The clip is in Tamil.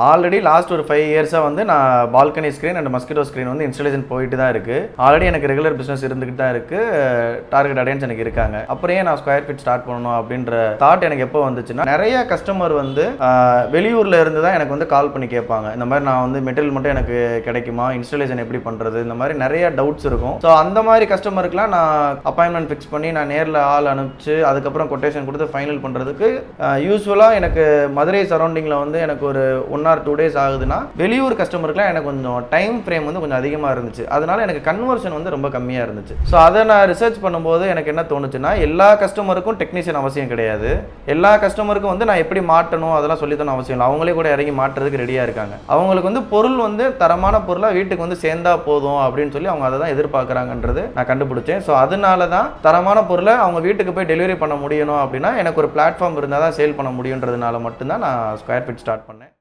ஆல்ரெடி லாஸ்ட் ஒரு 5 இயர்ஸாக வந்து நான் balcony screen and mosquito screen வந்து இன்ஸ்டாலேஷன் போயிட்டு தான் இருக்குது. ஆல்ரெடி எனக்கு ரெகுலர் பிஸ்னஸ் இருந்துகிட்டு தான் இருக்குது. டார்கெட் ஆடியன்ஸ் எனக்கு இருக்காங்க. அப்புறம் நான் ஸ்கொயர் ஃபீட் ஸ்டார்ட் பண்ணணும் அப்படின்ற தாட் எனக்கு எப்போ வந்துச்சுன்னா, நிறைய கஸ்டமர் வந்து வெளியூரில் இருந்து தான் எனக்கு வந்து கால் பண்ணி கேட்பாங்க. இந்த மாதிரி நான் வந்து மெட்டீரியல் மட்டும் எனக்கு கிடைக்குமா, இன்ஸ்டாலேஷன் எப்படி பண்ணுறது, இந்த மாதிரி நிறைய டவுட்ஸ் இருக்கும். ஸோ அந்த மாதிரி கஸ்டமருக்குலாம் நான் அப்பாயின்மெண்ட் ஃபிக்ஸ் பண்ணி நான் நேரில் ஆள் அனுப்பிச்சு அதுக்கப்புறம் கொட்டேஷன் கொடுத்து ஃபைனல் பண்ணுறதுக்கு யூஸ்வலாக எனக்கு மதுரை சரௌண்டிங்கில் வந்து எனக்கு ஒரு 1 or 2 days ஆகுதுன்னா, வெளியூர் கஸ்டமருக்குலாம் எனக்கு கொஞ்சம் டைம் ஃப்ரேம் வந்து கொஞ்சம் அதிகமாக இருந்துச்சு. அதனால எனக்கு கன்வர்ஷன் வந்து ரொம்ப கம்மியாக இருந்துச்சு. ஸோ அதை நான் ரிசர்ச் பண்ணும்போது எனக்கு என்ன தோணுச்சுன்னா, எல்லா கஸ்டமருக்கும் டெக்னீஷியன் அவசியம் கிடையாது. எல்லா கஸ்டமருக்கும் வந்து நான் எப்படி மாட்டணும் அதெல்லாம் சொல்லித்தரணும் அவசியம் இல்லை. அவங்களே கூட இறங்கி மாட்டுறதுக்கு ரெடியாக இருக்காங்க. அவங்களுக்கு வந்து பொருள் வந்து தரமான பொருளாக வீட்டுக்கு வந்து சேர்ந்தா போதும் அப்படின்னு சொல்லி அவங்க அதை தான் எதிர்பார்க்குறாங்கன்றது நான் கண்டுபிடிச்சேன். ஸோ அதனால தான் தரமான பொருளை அவங்க வீட்டுக்கு போய் டெலிவரி பண்ண முடியணும் அப்படின்னா எனக்கு ஒரு பிளாட்ஃபார்ம் இருந்தால் தான் சேல் பண்ண முடியுன்றதுனால மட்டும்தான் நான் ஸ்கொயர் ஃபீட் ஸ்டார்ட் பண்ணேன்.